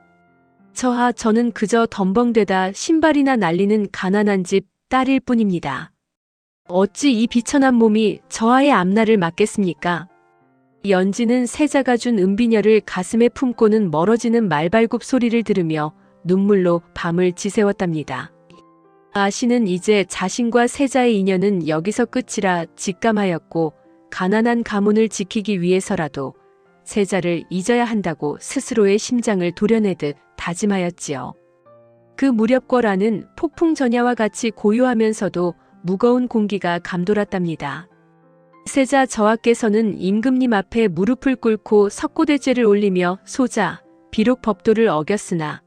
저하, 저는 그저 덤벙대다 신발이나 날리는 가난한 집 딸일 뿐입니다. 어찌 이 비천한 몸이 저하의 앞날을 막겠습니까? 연지는 세자가 준 은비녀를 가슴에 품고는 멀어지는 말발굽 소리를 들으며 눈물로 밤을 지새웠답니다. 아씨는 이제 자신과 세자의 인연은 여기서 끝이라 직감하였고 가난한 가문을 지키기 위해서라도 세자를 잊어야 한다고 스스로의 심장을 도려내듯 다짐하였지요. 그 무렵 궐안은 폭풍 전야와 같이 고요하면서도 무거운 공기가 감돌았답니다. 세자 저하께서는 임금님 앞에 무릎을 꿇고 석고대죄를 올리며 소자, 비록 법도를 어겼으나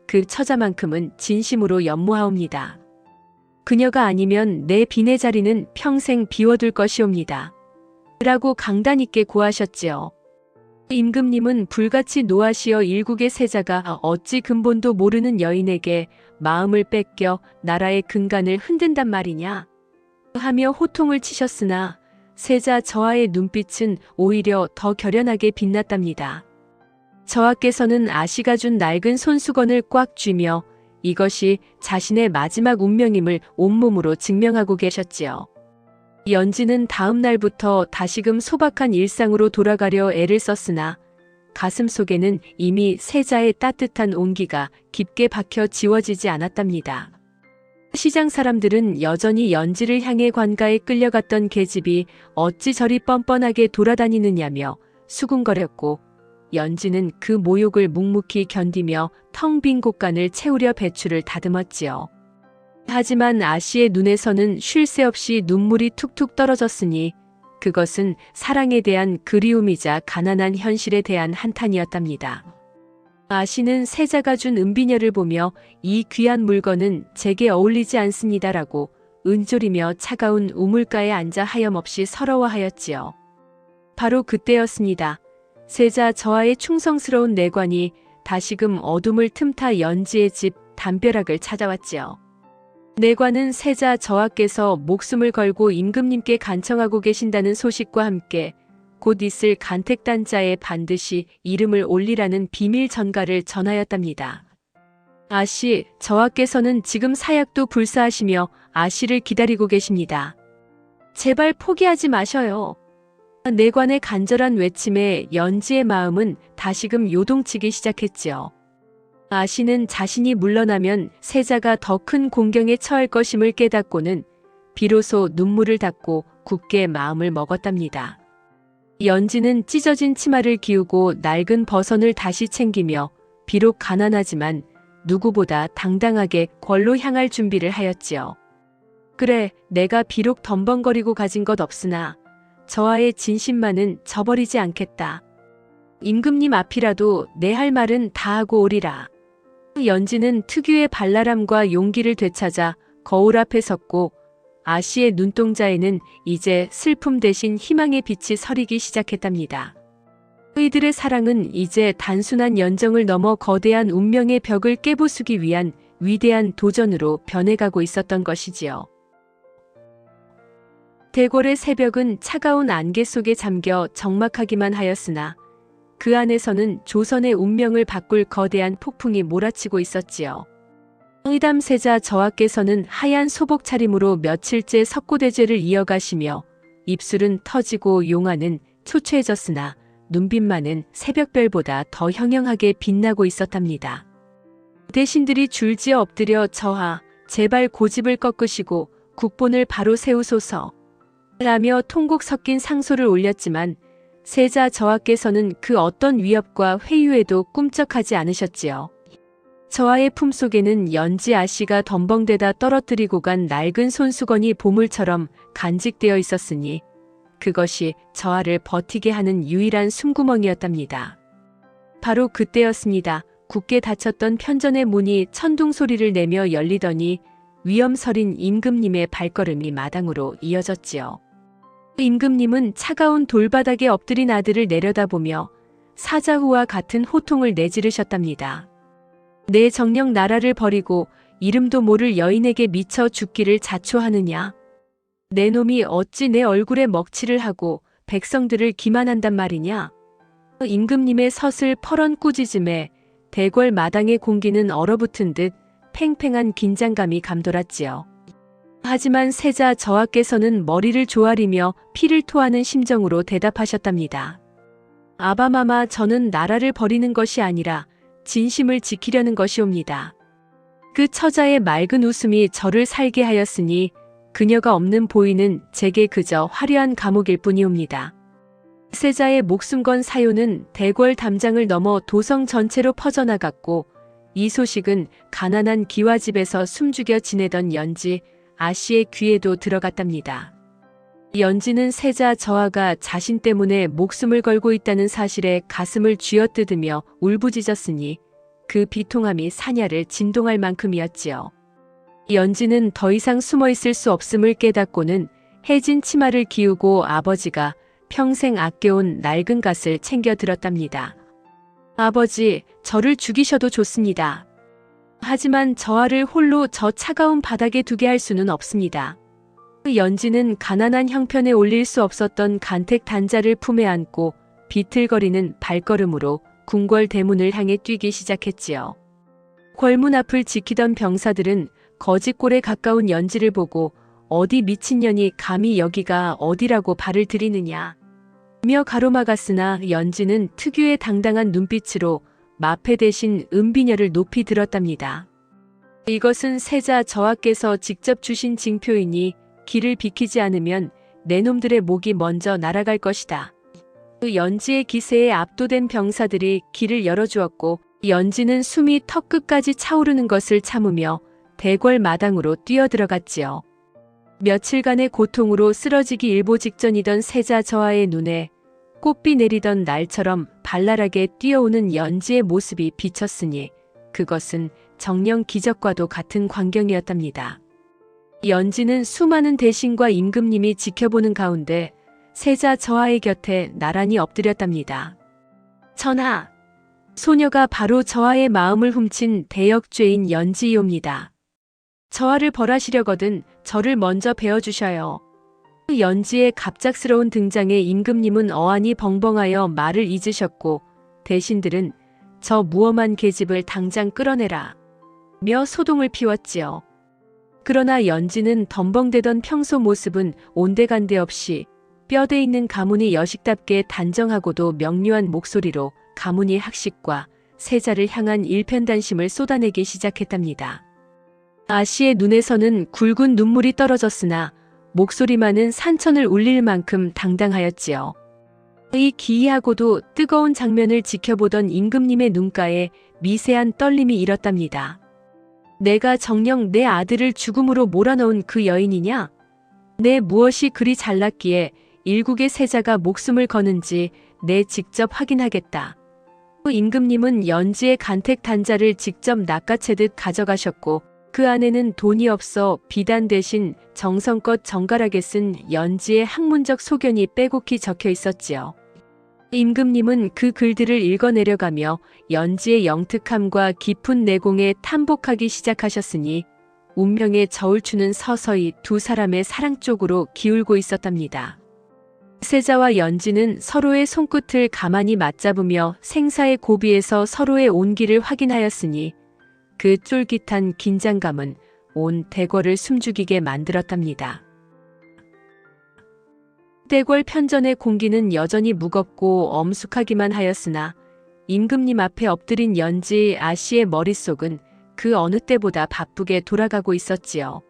그 처자만큼은 진심으로 연모하옵니다. 그녀가 아니면 내 빈의 자리는 평생 비워둘 것이옵니다. 라고 강단 있게 고하셨지요. 임금님은 불같이 노하시어 일국의 세자가 어찌 근본도 모르는 여인에게 마음을 뺏겨 나라의 근간을 흔든단 말이냐 하며 호통을 치셨으나 세자 저하의 눈빛은 오히려 더 결연하게 빛났답니다. 저하께서는 아씨가 준 낡은 손수건을 꽉 쥐며 이것이 자신의 마지막 운명임을 온몸으로 증명하고 계셨지요. 연지는 다음 날부터 다시금 소박한 일상으로 돌아가려 애를 썼으나 가슴속에는 이미 세자의 따뜻한 온기가 깊게 박혀 지워지지 않았답니다. 시장 사람들은 여전히 연지를 향해 관가에 끌려갔던 계집이 어찌 저리 뻔뻔하게 돌아다니느냐며 수군거렸고 연지는 그 모욕을 묵묵히 견디며 텅 빈 곳간을 채우려 배추를 다듬었지요. 하지만 아씨의 눈에서는 쉴 새 없이 눈물이 툭툭 떨어졌으니 그것은 사랑에 대한 그리움이자 가난한 현실에 대한 한탄이었답니다. 아씨는 세자가 준 은비녀를 보며 이 귀한 물건은 제게 어울리지 않습니다라고 은졸이며 차가운 우물가에 앉아 하염없이 서러워하였지요. 바로 그때였습니다. 세자 저하의 충성스러운 내관이 다시금 어둠을 틈타 연지의 집 담벼락을 찾아왔지요. 내관은 세자 저하께서 목숨을 걸고 임금님께 간청하고 계신다는 소식과 함께 곧 있을 간택단자에 반드시 이름을 올리라는 비밀 전가를 전하였답니다. 아씨, 저하께서는 지금 사약도 불사하시며 아씨를 기다리고 계십니다. 제발 포기하지 마셔요. 내관의 간절한 외침에 연지의 마음은 다시금 요동치기 시작했지요. 아씨는 자신이 물러나면 세자가 더 큰 공경에 처할 것임을 깨닫고는 비로소 눈물을 닦고 굳게 마음을 먹었답니다. 연지는 찢어진 치마를 기우고 낡은 버선을 다시 챙기며 비록 가난하지만 누구보다 당당하게 궐로 향할 준비를 하였지요. 그래, 내가 비록 덤벙거리고 가진 것 없으나 저하의 진심만은 저버리지 않겠다. 임금님 앞이라도 내 할 말은 다 하고 오리라. 연지는 특유의 발랄함과 용기를 되찾아 거울 앞에 섰고 아씨의 눈동자에는 이제 슬픔 대신 희망의 빛이 서리기 시작했답니다. 그이들의 사랑은 이제 단순한 연정을 넘어 거대한 운명의 벽을 깨부수기 위한 위대한 도전으로 변해가고 있었던 것이지요. 대궐의 새벽은 차가운 안개 속에 잠겨 적막하기만 하였으나 그 안에서는 조선의 운명을 바꿀 거대한 폭풍이 몰아치고 있었지요. 의담 세자 저하께서는 하얀 소복 차림으로 며칠째 석고대죄를 이어가시며 입술은 터지고 용화는 초췌해졌으나 눈빛만은 새벽별보다 더 형형하게 빛나고 있었답니다. 대신들이 줄지어 엎드려 저하, 제발 고집을 꺾으시고 국본을 바로 세우소서 라며 통곡 섞인 상소를 올렸지만 세자 저하께서는 그 어떤 위협과 회유에도 꿈쩍하지 않으셨지요. 저하의 품속에는 연지 아씨가 덤벙대다 떨어뜨리고 간 낡은 손수건이 보물처럼 간직되어 있었으니 그것이 저하를 버티게 하는 유일한 숨구멍이었답니다. 바로 그때였습니다. 굳게 닫혔던 편전의 문이 천둥 소리를 내며 열리더니 위엄서린 임금님의 발걸음이 마당으로 이어졌지요. 임금님은 차가운 돌바닥에 엎드린 아들을 내려다보며 사자후와 같은 호통을 내지르셨답니다. 내 정녕 나라를 버리고 이름도 모를 여인에게 미쳐 죽기를 자초하느냐? 내 놈이 어찌 내 얼굴에 먹칠을 하고 백성들을 기만한단 말이냐? 임금님의 서슬 퍼런 꾸짖음에 대궐 마당의 공기는 얼어붙은 듯 팽팽한 긴장감이 감돌았지요. 하지만 세자 저하께서는 머리를 조아리며 피를 토하는 심정으로 대답하셨답니다. 아바마마, 저는 나라를 버리는 것이 아니라 진심을 지키려는 것이옵니다. 그 처자의 맑은 웃음이 저를 살게 하였으니 그녀가 없는 보이는 제게 그저 화려한 감옥일 뿐이옵니다. 세자의 목숨 건 사요는 대궐 담장을 넘어 도성 전체로 퍼져나갔고 이 소식은 가난한 기와집에서 숨죽여 지내던 연지 아씨의 귀에도 들어갔답니다. 연지는 세자 저하가 자신 때문에 목숨을 걸고 있다는 사실에 가슴을 쥐어뜯으며 울부짖었으니 그 비통함이 사냐를 진동할 만큼이었지요. 연지는 더 이상 숨어 있을 수 없음을 깨닫고는 해진 치마를 기우고 아버지가 평생 아껴온 낡은 갓을 챙겨 들었답니다. 아버지, 저를 죽이셔도 좋습니다. 하지만 저하를 홀로 저 차가운 바닥에 두게 할 수는 없습니다. 연지는 가난한 형편에 올릴 수 없었던 간택 단자를 품에 안고 비틀거리는 발걸음으로 궁궐 대문을 향해 뛰기 시작했지요. 궐문 앞을 지키던 병사들은 거짓골에 가까운 연지를 보고 어디 미친년이 감히 여기가 어디라고 발을 들이느냐 며 가로막았으나 연지는 특유의 당당한 눈빛으로 마패 대신 은비녀를 높이 들었답니다. 이것은 세자 저하께서 직접 주신 징표이니 길을 비키지 않으면 내 놈들의 목이 먼저 날아갈 것이다. 그 연지의 기세에 압도된 병사들이 길을 열어주었고 연지는 숨이 턱끝까지 차오르는 것을 참으며 대궐 마당으로 뛰어들어갔지요. 며칠간의 고통으로 쓰러지기 일보 직전이던 세자 저하의 눈에 꽃비 내리던 날처럼 발랄하게 뛰어오는 연지의 모습이 비쳤으니 그것은 정녕 기적과도 같은 광경이었답니다. 연지는 수많은 대신과 임금님이 지켜보는 가운데 세자 저하의 곁에 나란히 엎드렸답니다. 전하, 소녀가 바로 저하의 마음을 훔친 대역죄인 연지이옵니다. 저하를 벌하시려거든 저를 먼저 베어주셔요. 연지의 갑작스러운 등장에 임금님은 어안이 벙벙하여 말을 잊으셨고 대신들은 저 무엄한 계집을 당장 끌어내라 며 소동을 피웠지요. 그러나 연지는 덤벙대던 평소 모습은 온데간데 없이 뼈대 있는 가문이 여식답게 단정하고도 명료한 목소리로 가문이 학식과 세자를 향한 일편단심을 쏟아내기 시작했답니다. 아씨의 눈에서는 굵은 눈물이 떨어졌으나 목소리만은 산천을 울릴 만큼 당당하였지요. 이 기이하고도 뜨거운 장면을 지켜보던 임금님의 눈가에 미세한 떨림이 일었답니다. 내가 정녕 내 아들을 죽음으로 몰아넣은 그 여인이냐? 내 무엇이 그리 잘났기에 일국의 세자가 목숨을 거는지 내 직접 확인하겠다. 임금님은 연지의 간택 단자를 직접 낚아채듯 가져가셨고 그 안에는 돈이 없어 비단 대신 정성껏 정갈하게 쓴 연지의 학문적 소견이 빼곡히 적혀 있었지요. 임금님은 그 글들을 읽어내려가며 연지의 영특함과 깊은 내공에 탐복하기 시작하셨으니 운명의 저울추는 서서히 두 사람의 사랑 쪽으로 기울고 있었답니다. 세자와 연지는 서로의 손끝을 가만히 맞잡으며 생사의 고비에서 서로의 온기를 확인하였으니 그 쫄깃한 긴장감은 온 대궐을 숨죽이게 만들었답니다. 대궐 편전의 공기는 여전히 무겁고 엄숙하기만 하였으나 임금님 앞에 엎드린 연지 아씨의 머릿속은 그 어느 때보다 바쁘게 돌아가고 있었지요.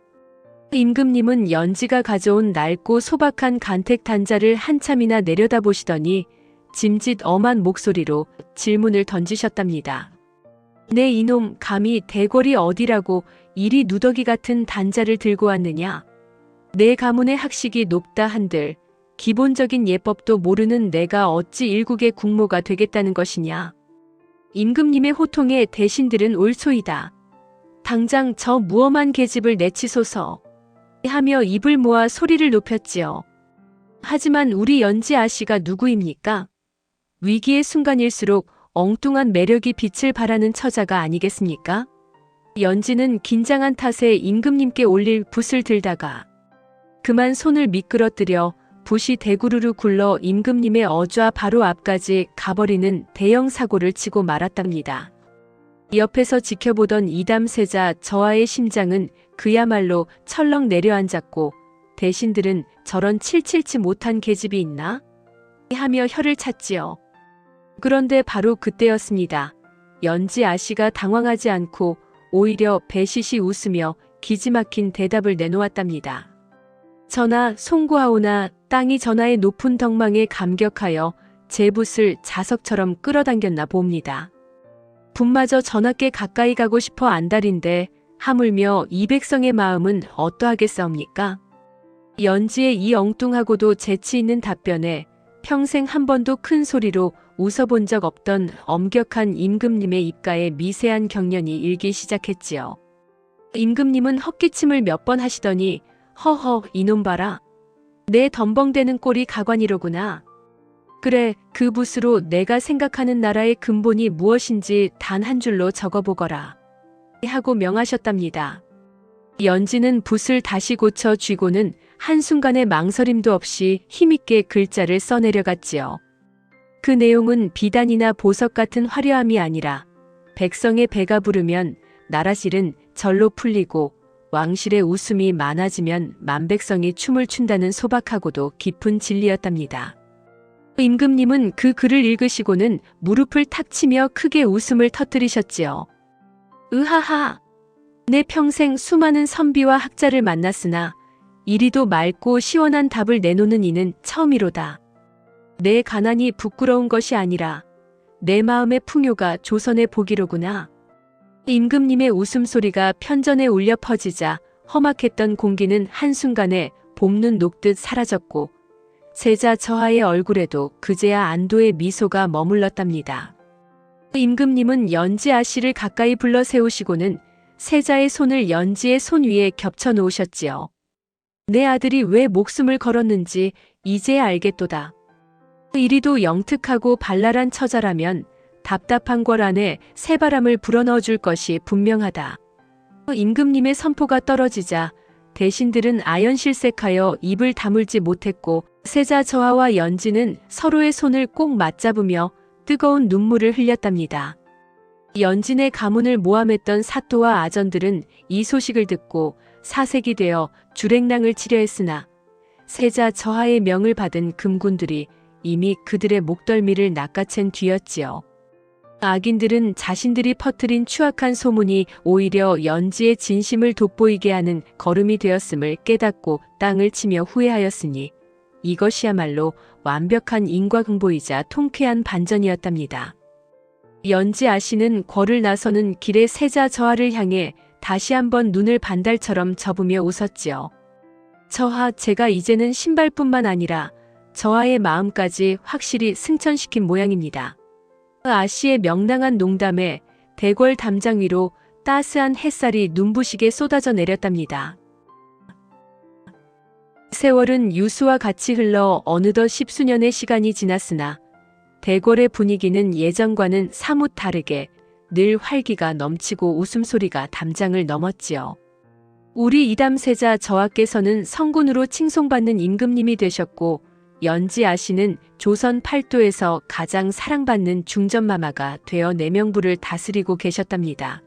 임금님은 연지가 가져온 낡고 소박한 간택 단자를 한참이나 내려다보시더니 짐짓 엄한 목소리로 질문을 던지셨답니다. 네 이놈 감히 대궐이 어디라고 이리 누더기 같은 단자를 들고 왔느냐. 내 가문의 학식이 높다 한들 기본적인 예법도 모르는 내가 어찌 일국의 국모가 되겠다는 것이냐. 임금님의 호통에 대신들은 옳소이다. 당장 저 무엄한 계집을 내치소서 하며 입을 모아 소리를 높였지요. 하지만 우리 연지 아씨가 누구입니까? 위기의 순간일수록 엉뚱한 매력이 빛을 발하는 처자가 아니겠습니까? 연지는 긴장한 탓에 임금님께 올릴 붓을 들다가 그만 손을 미끄러뜨려 붓이 대구르르 굴러 임금님의 어좌 바로 앞까지 가버리는 대형 사고를 치고 말았답니다. 옆에서 지켜보던 이담세자 저하의 심장은 그야말로 철렁 내려앉았고 대신들은 저런 칠칠치 못한 계집이 있나? 하며 혀를 찼지요. 그런데 바로 그때였습니다. 연지 아씨가 당황하지 않고 오히려 배시시 웃으며 기지막힌 대답을 내놓았답니다. 전하 송구하오나 땅이 전하의 높은 덕망에 감격하여 제 붓을 자석처럼 끌어당겼나 봅니다. 붓마저 전하께 가까이 가고 싶어 안달인데 하물며 이 백성의 마음은 어떠하겠사옵니까? 연지의 이 엉뚱하고도 재치 있는 답변에 평생 한 번도 큰 소리로 웃어본 적 없던 엄격한 임금님의 입가에 미세한 경련이 일기 시작했지요. 임금님은 헛기침을 몇 번 하시더니 허허 이놈 봐라. 내 덤벙대는 꼴이 가관이로구나. 그래 그 붓으로 내가 생각하는 나라의 근본이 무엇인지 단 한 줄로 적어보거라. 하고 명하셨답니다. 연지는 붓을 다시 고쳐 쥐고는 한순간의 망설임도 없이 힘있게 글자를 써내려갔지요. 그 내용은 비단이나 보석 같은 화려함이 아니라 백성의 배가 부르면 나라실은 절로 풀리고 왕실의 웃음이 많아지면 만백성이 춤을 춘다는 소박하고도 깊은 진리였답니다. 임금님은 그 글을 읽으시고는 무릎을 탁 치며 크게 웃음을 터뜨리셨지요. 으하하! 내 평생 수많은 선비와 학자를 만났으나 이리도 맑고 시원한 답을 내놓는 이는 처음이로다. 내 가난이 부끄러운 것이 아니라 내 마음의 풍요가 조선의 복이로구나. 임금님의 웃음소리가 편전에 울려 퍼지자 험악했던 공기는 한순간에 봄눈 녹듯 사라졌고 세자 저하의 얼굴에도 그제야 안도의 미소가 머물렀답니다. 임금님은 연지 아씨를 가까이 불러 세우시고는 세자의 손을 연지의 손 위에 겹쳐 놓으셨지요. 내 아들이 왜 목숨을 걸었는지 이제야 알겠도다. 이리도 영특하고 발랄한 처자라면 답답한 궐 안에 새바람을 불어넣어 줄 것이 분명하다. 임금님의 선포가 떨어지자 대신들은 아연실색하여 입을 다물지 못했고 세자 저하와 연지는 서로의 손을 꼭 맞잡으며 뜨거운 눈물을 흘렸답니다. 연진의 가문을 모함했던 사또와 아전들은 이 소식을 듣고 사색이 되어 주랭랑을 치려 했으나 세자 저하의 명을 받은 금군들이 이미 그들의 목덜미를 낚아챈 뒤였지요. 악인들은 자신들이 퍼뜨린 추악한 소문이 오히려 연지의 진심을 돋보이게 하는 거름이 되었음을 깨닫고 땅을 치며 후회하였으니 이것이야말로 완벽한 인과응보이자 통쾌한 반전이었답니다. 연지 아씨는 궐을 나서는 길에 세자 저하를 향해 다시 한번 눈을 반달처럼 접으며 웃었지요. 저하 제가 이제는 신발뿐만 아니라 저하의 마음까지 확실히 승천시킨 모양입니다. 아씨의 명랑한 농담에 대궐 담장 위로 따스한 햇살이 눈부시게 쏟아져 내렸답니다. 세월은 유수와 같이 흘러 어느덧 십수년의 시간이 지났으나 대궐의 분위기는 예전과는 사뭇 다르게 늘 활기가 넘치고 웃음소리가 담장을 넘었지요. 우리 이담세자 저하께서는 성군으로 칭송받는 임금님이 되셨고 연지 아씨는 조선 팔도에서 가장 사랑받는 중전마마가 되어 내명부를 다스리고 계셨답니다.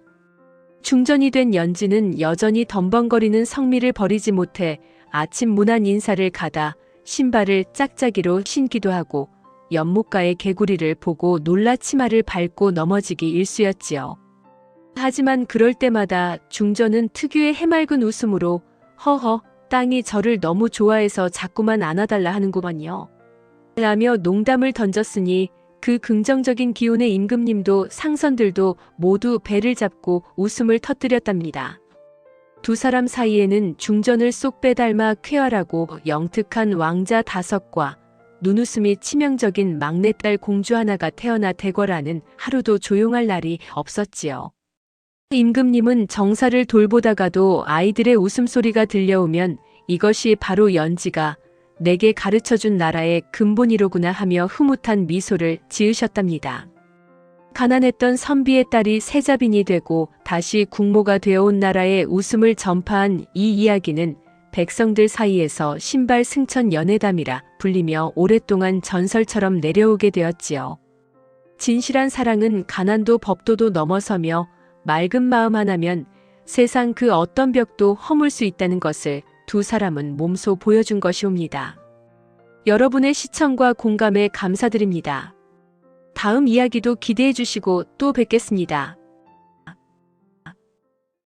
중전이 된 연지는 여전히 덤벙거리는 성미를 버리지 못해 아침 문안 인사를 가다 신발을 짝짝이로 신기도 하고 연못가의 개구리를 보고 놀라 치마를 밟고 넘어지기 일쑤였지요. 하지만 그럴 때마다 중전은 특유의 해맑은 웃음으로 허허 땅이 저를 너무 좋아해서 자꾸만 안아달라 하는구먼요. 라며 농담을 던졌으니 그 긍정적인 기운에 임금님도 상선들도 모두 배를 잡고 웃음을 터뜨렸답니다. 두 사람 사이에는 중전을 쏙 빼닮아 쾌활하고 영특한 왕자 5과 눈웃음이 치명적인 막내딸 공주 하나가 태어나 대궐하는 하루도 조용할 날이 없었지요. 임금님은 정사를 돌보다가도 아이들의 웃음소리가 들려오면 이것이 바로 연지가 내게 가르쳐준 나라의 근본이로구나 하며 흐뭇한 미소를 지으셨답니다. 가난했던 선비의 딸이 세자빈이 되고 다시 국모가 되어온 나라의 웃음을 전파한 이 이야기는 백성들 사이에서 신발 승천 연애담이라 불리며 오랫동안 전설처럼 내려오게 되었지요. 진실한 사랑은 가난도 법도도 넘어서며 맑은 마음 하나면 세상 그 어떤 벽도 허물 수 있다는 것을 두 사람은 몸소 보여준 것이옵니다. 여러분의 시청과 공감에 감사드립니다. 다음 이야기도 기대해 주시고 또 뵙겠습니다.